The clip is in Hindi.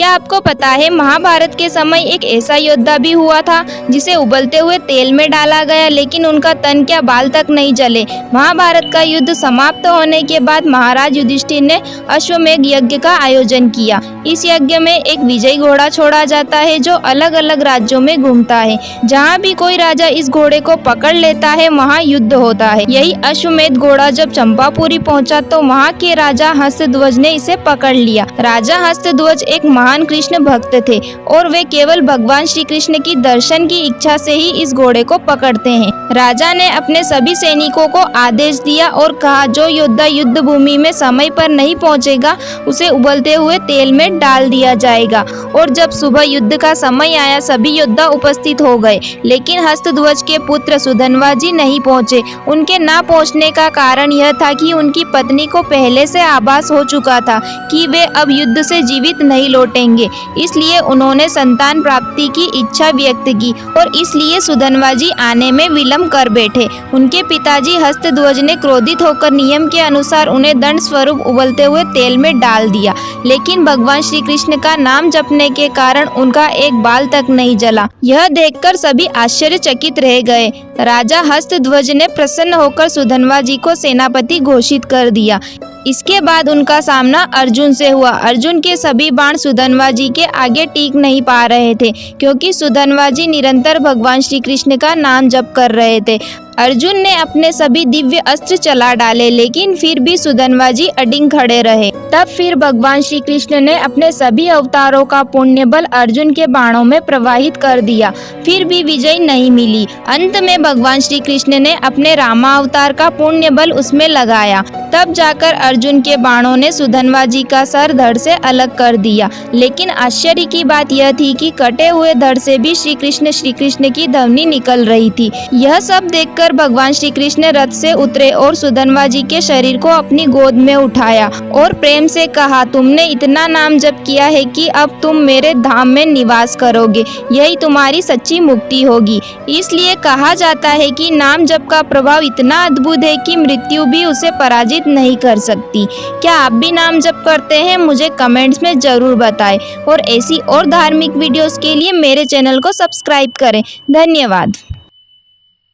क्या आपको पता है महाभारत के समय एक ऐसा योद्धा भी हुआ था जिसे उबलते हुए तेल में डाला गया, लेकिन उनका तन क्या बाल तक नहीं जले। महाभारत का युद्ध समाप्त होने के बाद महाराज युधिष्ठिर ने अश्वमेध यज्ञ का आयोजन किया। इस यज्ञ में एक विजयी घोड़ा छोड़ा जाता है जो अलग अलग राज्यों में घूमता है। जहाँ भी कोई राजा इस घोड़े को पकड़ लेता है वहाँ युद्ध होता है। यही अश्वमेध घोड़ा जब चंपापुरी पहुँचा तो वहाँ के राजा हस्तध्वज ने इसे पकड़ लिया। राजा हस्तध्वज एक महान कृष्ण भक्त थे और वे केवल भगवान श्री कृष्ण की दर्शन की इच्छा से ही इस घोड़े को पकड़ते हैं। राजा ने अपने सभी सैनिकों को आदेश दिया और कहा, जो योद्धा युद्ध भूमि में समय पर नहीं पहुंचेगा उसे उबलते हुए तेल में डाल दिया जाएगा। और जब सुबह युद्ध का समय आया सभी योद्धा उपस्थित हो गए, लेकिन हस्तध्वज के पुत्र सुधन्वा जी नहीं पहुंचे। उनके ना पहुंचने का कारण यह था कि उनकी पत्नी को पहले से आभास हो चुका था कि वे अब युद्ध से जीवित नहीं लौटेंगे, इसलिए उन्होंने संतान प्राप्ति की इच्छा व्यक्त की और इसलिए सुधन्वा जी आने में विलंब कर बैठे। उनके पिताजी हस्तध्वज ने क्रोधित होकर नियम के अनुसार उन्हें दंड स्वरूप उबलते हुए तेल में डाल दिया, लेकिन भगवान श्री कृष्ण का नाम जपने के कारण उनका एक बाल तक नहीं जला। यह देखकर सभी आश्चर्यचकित रह गए। राजा हस्तध्वज ने प्रसन्न होकर सुधन्वा जी को सेनापति घोषित कर दिया। इसके बाद उनका सामना अर्जुन से हुआ। अर्जुन के सभी बाण सुधन्वा जी के आगे टिक नहीं पा रहे थे, क्योंकि सुधन्वा जी निरंतर भगवान श्री कृष्ण का नाम जप कर रहे थे। अर्जुन ने अपने सभी दिव्य अस्त्र चला डाले, लेकिन फिर भी सुधन्वा जी अडिग खड़े रहे। तब फिर भगवान श्री कृष्ण ने अपने सभी अवतारों का पुण्य बल अर्जुन के बाणों में प्रवाहित कर दिया, फिर भी विजय नहीं मिली। अंत में भगवान श्री कृष्ण ने अपने रामा अवतार का पुण्य बल उसमें लगाया, तब जाकर अर्जुन के बाणों ने सुधन्वा जी का सर धड़ से अलग कर दिया। लेकिन आश्चर्य की बात यह थी कि कटे हुए धड़ से भी श्री कृष्ण की ध्वनि निकल रही थी। यह सब देखकर भगवान श्री कृष्ण रथ से उतरे और सुधन्वा जी के शरीर को अपनी गोद में उठाया और प्रेम से कहा, तुमने इतना नाम जप किया है कि अब तुम मेरे धाम में निवास करोगे, यही तुम्हारी सच्ची मुक्ति होगी। इसलिए कहा जाता है कि नाम जप का प्रभाव इतना अद्भुत है कि मृत्यु भी उसे पराजित नहीं कर सकती। क्या आप भी नाम जप करते हैं? मुझे कमेंट्स में जरूर बताएं और ऐसी और धार्मिक वीडियोस के लिए मेरे चैनल को सब्सक्राइब करें। धन्यवाद।